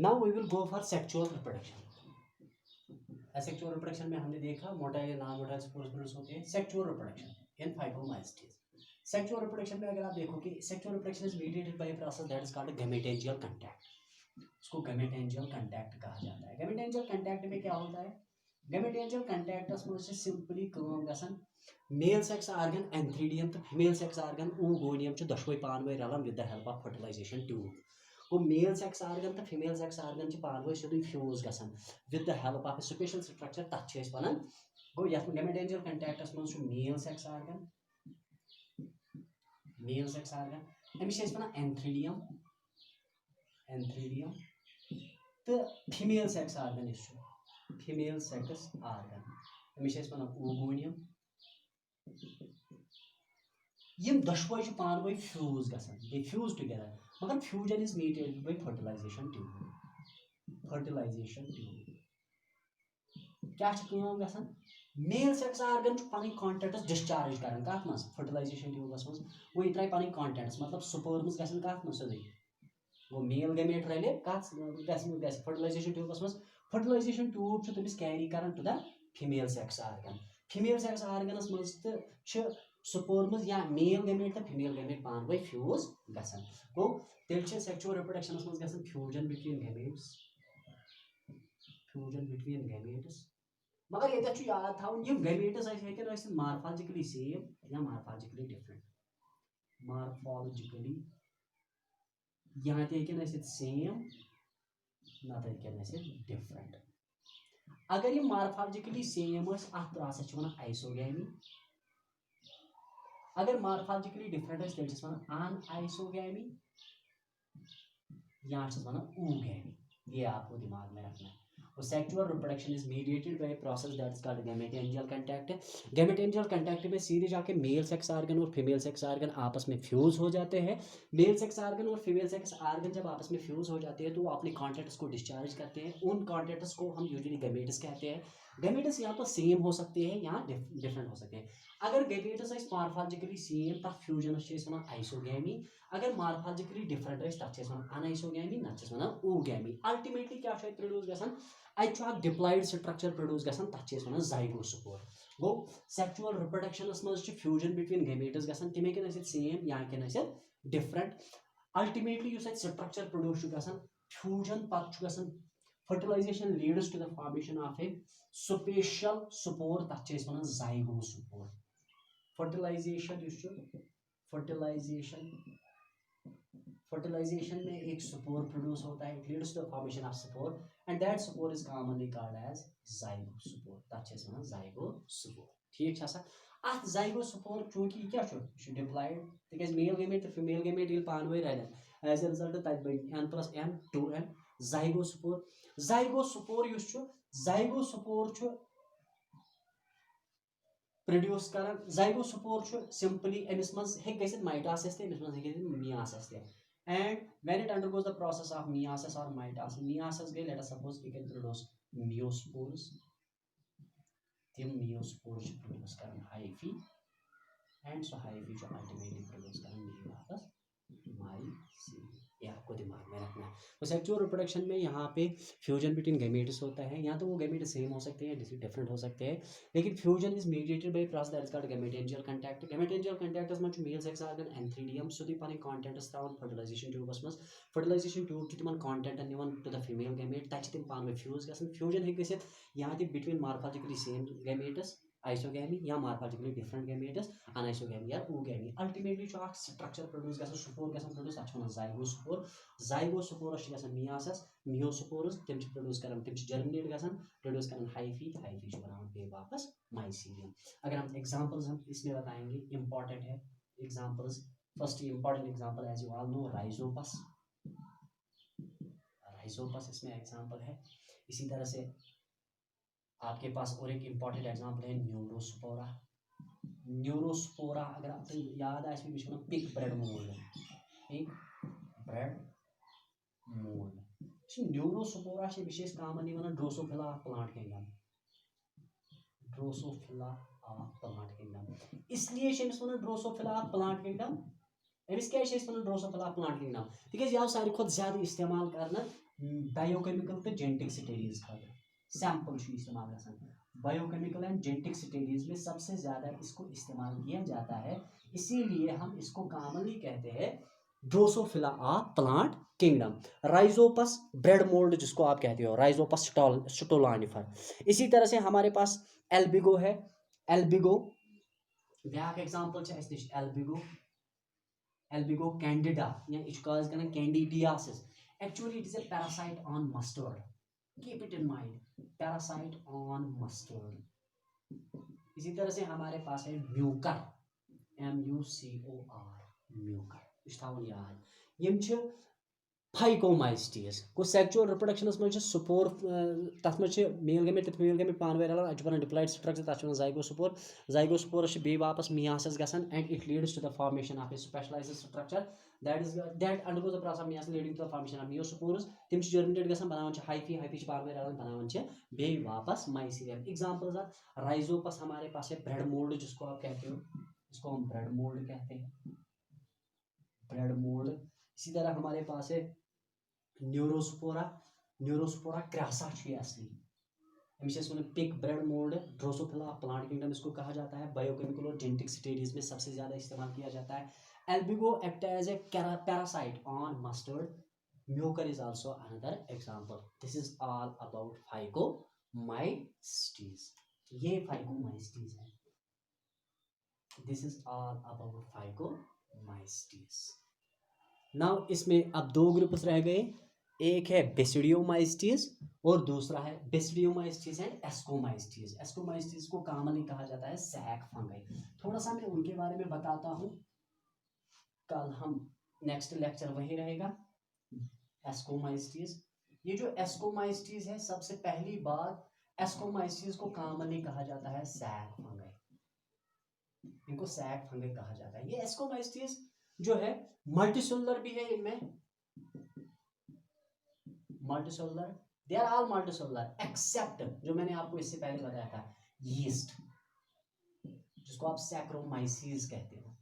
Now we will go for sexual reproduction. Sexual reproduction में हमने देखा मोटाइल या नॉन मोटाइल स्पोर्स प्रोड्यूस होते हैं। Sexual reproduction in phycomycetes. Sexual reproduction में अगर आप देखो कि sexual reproduction is mediated by process that is called gametangial contact. इसको गैमेटेंजियल कांटेक्ट कहा जाता है। गैमेटेंजियल कांटेक्ट में क्या होता है? गैमेटेंजियल कांटेक्टस में सिंपली काम गसन मेल सेक्स आर्गन एंथ्रीडियम तो फीमेल सेक्स आर्गन oogoonium दशवे पानवे रलन with the help of fertilization tube. वो मेल सेक्स आर्गन तो फीमेल सेक्स आर्गन पानवे सोदी फ्यूज गसन with the help of special structure तथ वनान गो यथ गैमेटेंजियल कांटेक्टस में मेल सेक्स आर्गन अमिस वनान एंथ्रीडियम तो female sex organ female sex organ अमिस वनान oogoonium। यम दशवे पानवे फ्यूज गसन दे फ्यूज टुगेदर मगर fusion is mediated by fertilization tube. क्या काम गसन मेल सेक्स आर्गन पन कॉन्टेंट्स डिस्चार्ज करन कत मज फर्टिलाइजेशन ट्यूबस मज वो त्राय पन कॉन्टेंट्स मतलब स्पर्म्स गसन कत मज सोदे वो मेल गैमेट रले कत गस फर्टिलाइजेशन ट्यूबस मज फर्टिलाइजेशन ट्यूब तमिस कैरी करन to the female sex organ. Female sex आर्गनस मज तो स्पर्म्स या मेल गैमेट तो फीमेल गैमेट पानवे फ्यूज गसन गो तेल सेक्सुअल रिप्रोडक्शनस मज गसन फ्यूजन बिटवीन गैमेट्स मगर ये याद थवन यम गैमेट्स हेकन मार्फोलॉजिकली सेम या मार्फोलॉजिकली डिफरेंट। मार्फोलॉजिकली यहाँ हेकन सेम ना डिफरेंट। अगर ये मार्फोलॉजिकली सेम अत प्रोसेस वनान आइसोगैमी। अगर मार्फोलॉजिकली डिफरेंट तेल वनान अनआइसोगैमी या वनान ooगैमी। ये आपको दिमाग में रखना है। Sexual reproduction is mediated by process that is called gametangial contact. Gametangial contact में सीधे जाके मेल सेक्स आर्गन और फीमेल सेक्स आर्गन आपस में फ्यूज हो जाते हैं। मेल सेक्स आर्गन और फीमेल सेक्स आर्गन जब आपस में फ्यूज हो जाते हैं तो वो अपने कॉन्टेंट्स को डिस्चार्ज करते हैं। उन कॉन्टेंट्स को हम यूजुअली गैमेट्स कहते हैं। गैमेट्स या तो सेम हो सकते हैं या डिफरेंट हो सकते हैं। अगर गैमेट्स मार्फोलॉजिकली सेम तथ फ्यूजनस वनान आइसोगैमी। अगर मार्फोलॉजिकली डिफरेंट तथ वनान अनआइसोगैमी ना वनान ooगैमी। अल्टीमेटली क्या प्रोड्यूस गसन डिप्लॉयड स्ट्रक्चर प्रोड्यूस गसन तथ वनान ज़ाइगोस्पोर। गो सेक्सुअल रिप्रोडक्शनस मज फ्यूजन बिटवीन गैमेट्स गसन तिम हेकन सेम या हेकन डिफरेंट। अल्टीमेटली स्ट्रक्चर प्रोड्यूस गसन फ्यूजन पत fertilization leads to the formation of a special spore तथ वनान ज़ाइगोस्पोर। फर्टिलाइजेशन में एक स्पोर प्रोड्यूस होता है। It leads to the formation of spore and that spore is commonly called as zygospore. तथ वनान ज़ाइगोस्पोर। ठीक है अत ज़ाइगोस्पोर चूंकि क्या डिप्लॉयड तिक मेल गैमेट तो फीमेल गैमेट ये पानवे रलन एज ए रिजल्ट तक बन n+n 2n ज़ाइगोस्पोर। ज़ाइगोस्पोर प्रोड्यूस कर ज़ाइगोस्पोर सिंपली अमिस मज गसित माइटोसिस ते अमिस मज मियोसिस ते and when it undergoes the process of meiosis or meiosis गई let us suppose it can produce meiospores। tim meiospores produce Karan hyphae and so hyphae जो ultimately produce करन mycelium। ये आपको दिमाग में रखना है। तो सेक्सुअल रिप्रोडक्शन में यहाँ पे फ्यूजन बिटवीन गैमेट्स होता है। या तो वो गैमेट सेम हो सकते हैं डिफरेंट हो सकते हैं लेकिन fusion is mediated by process that is called gametangial contact. Gametangial contacts में मेल सेक्स आर्गन एंथ्रीडियम सुधी पन कॉन्टेंट्स त्रावन फर्टिलाइजेशन ट्यूबस मज। फर्टिलाइजेशन ट्यूब तिमन कॉन्टेंट निवन टू द फीमेल गैमेट तथ तिम पानवे फ्यूज गसन। फ्यूजन हे गसित या between morphologically same gametes isogamy या मार्फोलॉजिकली डिफरेंट गैमेट्स अनआइसोगैमी या ooगैमी। अल्टीमेटली स्ट्रक्चर प्रोड्यूस गसन स्पोर गसन प्रोड्यूस तथ वनान ज़ाइगोस्पोर। ज़ाइगोस्पोरस मियोसिस मियोस्पोर्स तिम प्रोड्यूस करन तिम जर्मिनेट गसन प्रोड्यूस करन हाइफी बनावन पे वापस माइसीलियम। अगर हम एग्जांपल्स हम इसमें बताएंगे इंपॉर्टेंट है examples. First important example as you all know rhizopus. इसमें एग्जांपल है। इसी तरह से आपके पास और एक इंपॉर्टेंट एग्जांपल है न्यूरोस्पोरा। न्यूरोस्पोरा अगर आपको याद आए इसमें pink bread mould. Pink bread mould neurospora से विशेष कॉमनली वनान drosophila of plant kingdom. Drosophila of plant kingdom इसलिए वनान ड्रोसोफिला ऑफ प्लांट किंगडम अमिस क्या ड्रोसोफिला प्लांट किंगडम तिकेज यह सारी खुद ज्यादा इस्तेमाल करना बायोकेमिकल तो जेनेटिक स्टडीज खातिर सैंपल इस्तेमाल गसान बायोकेमिकल एंड जेनेटिक स्टडीज में सबसे ज्यादा इसको इस्तेमाल किया जाता है, इसीलिए हम इसको कॉमनली कहते हैं Drosophila plant kingdom. Rhizopus bread mould जिसको आप कहते हो, राइजोपस स्टोलानिफर। इसी तरह से हमारे पास एल्बिगो है, Albugo back example Albugo, Albugo Candida या इश्काज करना candidiasis. Actually it is a parasite on mustard, keep it in mind, parasite on mustard. इसी तरह से हमारे पास है म्यूकर, MUCOR, म्यूकर इश्तावन याद यम छ फाइकोमाइस्टीज को सेक्सुअल रिप्रोडक्शनस में स्पोर तथ में मेल गमेट तो फीमेल गमेट पान वर अलग अच्छे डिप्लॉयड स्ट्रक्चर तथ जाइगोस्पोर, जाइगोस्पोरस बे वापस मियासिस गसान and it leads to the formation of a specialized structure that undergoes the process of meiosis leading to the formation of meiospores. तिम जर्मिनेट गसान बनावन हाइफी, हाइफी पान वर अलग बनावन बे वापस माइसीलियम। एग्जांपल्स आर राइजोपस हमारे पास है ब्रेड मोल्ड जिसको आप कहते हो, इसको हम ब्रेड मोल्ड कहते हैं, ब्रेड मोल्ड। इसी तरह हमारे पास है न्यूरोस्पोरा, न्यूरोस्पोरा क्रासा असली हमेशा pink bread mould Drosophila plant kingdom इसको कहा जाता है। बायोकेमिकल और जेनेटिक स्टडीज में सबसे ज्यादा इस्तेमाल किया जाता है। Albugo act as a parasite on mustard, mucor is also another example. This is all about phycomycetes, ये फाइकोमाइस्टीज है। This is all about phycomycetes. Now इसमें अब दो ग्रुप्स रह गए, एक है बेसिडियोमाइस्टीज और दूसरा है बेसिडियोमाइस्टीज एंड एस्कोमाइस्टीज। एस्कोमाइस्टीज को कॉमनली कहा जाता है सैक फंगाई। थोड़ा सा मैं उनके बारे में बताता हूँ, कल हम नेक्स्ट लेक्चर वही रहेगा एस्कोमाइस्टीज। ये जो एस्कोमाइस्टीज है, सबसे पहली बात एस्कोमाइस्टीज को कॉमनली कहा जाता है सैक फंगाई, इनको सैक फंगाई कहा जाता है। ये एस्कोमाइस्टीज जो है मल्टीसेलुलर भी है, इनमें multicellular, they are all multicellular except जो मैंने आपको इससे पहले बताया था यीस्ट, जिसको आप सैक्रोमाइसीस कहते हो,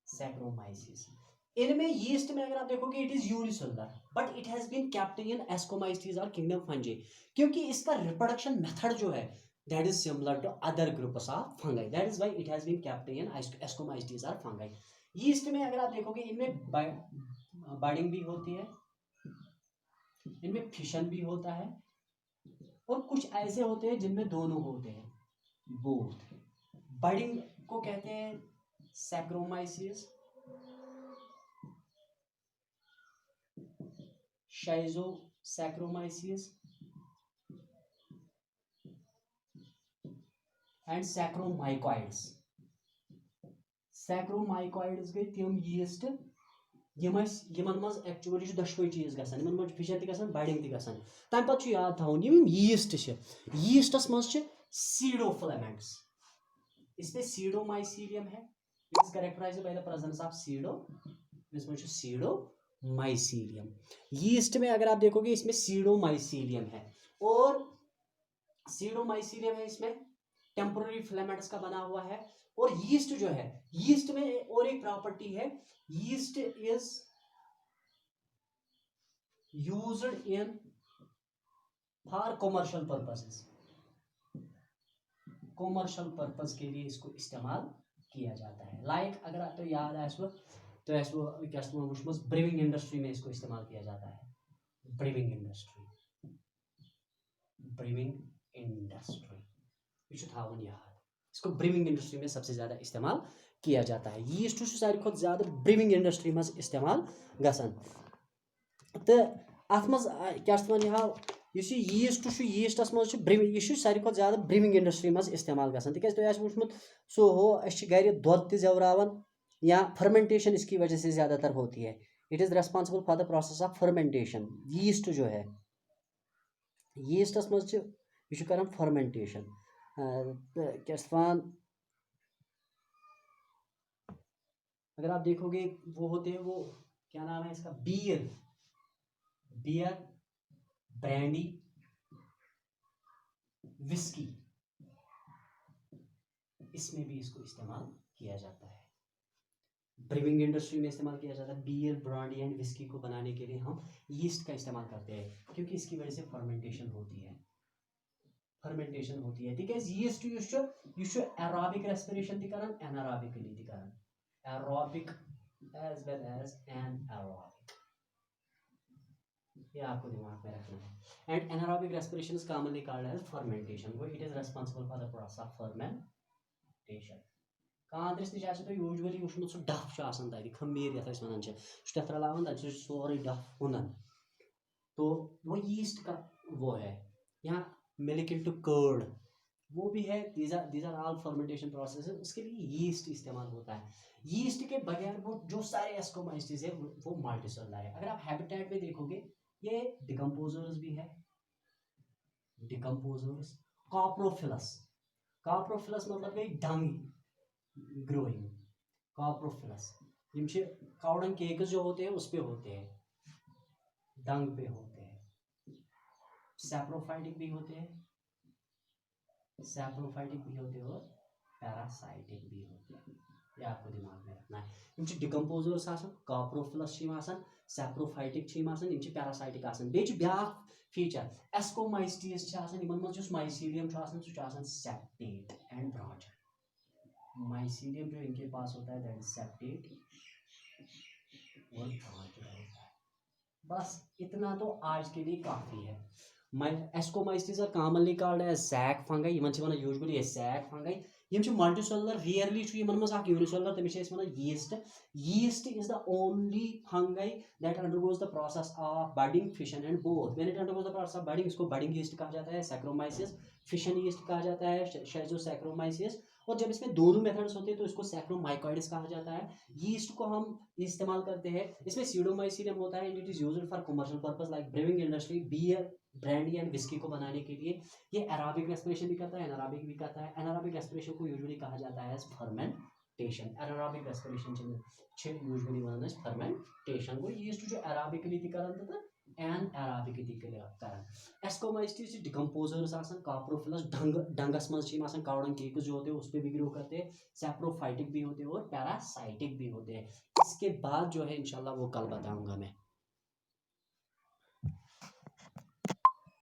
सैक्रोमाइसीस। इनमें यीस्ट में अगर आप देखोगे it is unicellular but it has been kept in ascomycetes और किंगडम फंजी, क्योंकि इसका रिप्रोडक्शन मेथड जो है that is similar to other groups of fungi, that is why it has been kept in ascomycetes or fungi। Yeast में अगर आप देखोगे इनमें बर्डिंग भी होती है, इनमें फिशन भी होता है, और कुछ ऐसे होते हैं जिनमें दोनों होते हैं, बोथ। बर्डिंग को कहते हैं सैक्रोमाइसीस, शाइजो सैक्रोमाइसीस एंड सैक्रोमाइकॉइड्स। सैक्रोमाइकॉइड्स गई तिम यीस्ट यमन मज एक्चुअली दशवे चीज गसान, यमन मज फिशन त गसान, बर्डिंग त गसान। तम पत याद थवन यम यीस्ट यीस्टस मज सीडोफिलामेंट्स, इसमें सीडोमाइसीलियम है, it is characterised by the presence of pseudo, इसमें सीडोमाइसीलियम। यीस्ट में अगर आप देखोगे इसमें सीडोमाइसीलियम है, और सीडोमाइसीलियम है इसमें टेम्पोररी फिलामेंट्स का बना हुआ है। और यीस्ट जो है, यीस्ट में और एक प्रॉपर्टी है, yeast is used in for commercial purposes, commercial purpose के लिए इसको इस्तेमाल किया जाता है। लाइक अगर आपको याद है तो ऐसो क्या ब्रीविंग इंडस्ट्री में इसको इस्तेमाल किया जाता है, ब्रीविंग इंडस्ट्री, ब्रीविंग इंडस्ट्री याद, इसको ब्रीविंग इंडस्ट्री में सबसे ज्यादा इस्तेमाल किया जाता है। यीस्ट सारी खुद ज्यादा ब्रीविंग इंडस्ट्री में इस्तेमाल गसान। तो अत मज क्या यीस्ट यीस्टस मज यह सारी खुद ज्यादा ब्रीविंग इंडस्ट्री में इस्तेमाल गसान, तिक वुचमुत सो हो गर दुध त जवरावन या फर्मेंटेशन इसकी वजह से ज्यादातर होती है। It is responsible for the process of fermentation. Yeast जो है यीस्टस मज यह कर फर्मेंटेशन, क्या अगर आप देखोगे वो होते हैं, वो क्या नाम है इसका, बियर, बियर, ब्रांडी, विस्की, इसमें भी इसको इस्तेमाल किया जाता है। ब्रीविंग इंडस्ट्री में इस्तेमाल किया जाता है। बियर, ब्रांडी एंड विस्की को बनाने के लिए हम यीस्ट का इस्तेमाल करते हैं, क्योंकि इसकी वजह से फर्मेंटेशन होती है, फर्मेंटेशन होती है। तिकेज यीस्ट यह एरोबिक रेस्पिरेशन ति करन, एनारोबिकली ति करन, aerobic as well as anaerobic, ये आपको दिमाग में रखना है। And anaerobic respiration is commonly called as fermentation, वो it is responsible for the process of fermentation. कांद्रिस निश आसो तो यूजुअली वुचमुत सो डफ छ आसान तति, खमीर यथ अस वनान छ, सु तथ रलावन तति छ सोरे डफ हुनन, तो वो यीस्ट का वो है। यहाँ मिल्क इनटू कर्ड वो भी है, these are all fermentation process, उसके लिए यीस्ट इस्तेमाल होता है। यीस्ट के बगैर वो जो सारे एस्कोमाइसिस है वो मल्टीसेलुलर है। अगर आप हैबिटेट में देखोगे ये डिकम्पोजर्स भी है, डिकम्पोजर्स, कॉप्रोफिलस, कॉप्रोफिलस मतलब गई डंग ग्रोइंग, कॉप्रोफिलस यम काउडन केक्स जो होते हैं उस पे होते हैं, डंग पे होते हैं। सैप्रोफाइटिक भी होते हैं, सैप्रोफाइटिक भी होते हैं और पैरासाइटिक भी होते हैं, ये आपको दिमाग में रखना है। यम डिकम्पोजर्स आसन, कॉप्रोफिलस आसन, सैप्रोफाइटिक आसन, यम पैरासाइटिक आसन। बे ब्याक फीचर एस्कोमाइस्टीज आसन, यमन मज जुस माइसीडियम आसन सु आसन सेप्टेट एंड ब्रांचेड। माइसीडियम जो इनके पास होता है दैट इज सेप्टेट और ब्रांचेड होता है। बस इतना तो आज के लिए काफी है। Ascomycetes are commonly called as sac fungi, यमन छ वनान यूजुअली सैक फंगाई। यम छ मल्टीसेलुलर, रियरली छ यमन मज अक यूनिसेलुलर, तमिस छ वनान yeast. Yeast is the only fungi that undergoes the process of budding, fission and both. When it undergoes the process of budding, इसको बडिंग यीस्ट कहा जाता है, सैक्रोमाइसिस, फिशन यीस्ट कहा जाता है, शेजोसैक्रोमाइसिस। और जब इसमें दोनों मेथड्स होते हैं तो इसको सैक्रोमाइकोइड्स कहा जाता है। यीस्ट को हम इस्तेमाल करते हैं, इसमें सीडोमाइसीडियम होता है and it is used for commercial purpose like brewing industry, beer, brandy and whisky को बनाने के लिए। ये एराबिक रेस्पिरेशन भी करता है, एनारोबिक भी करता है। एनारोबिक रेस्पिरेशन को यूजुअली कहा जाता है फर्मेंटेशन, एनारोबिक रेस्पिरेशन यूजुअली वनान एज फर्मेंटेशन। वो यीस्ट जो एराबिकली ति करन तथा एन एराबिक ति करन। एस्कोमाइस्टीज डिकम्पोजर्स आसन, कॉप्रोफिलस डंगस मज छ आसन, काउडन केक्स जो होते हैं उस पे भी ग्रो करते हैं, सैप्रोफाइटिक भी होते हैं और पैरासाइटिक भी होते हैं। इसके बाद जो है इंशाल्लाह वो कल बताऊंगा मैं।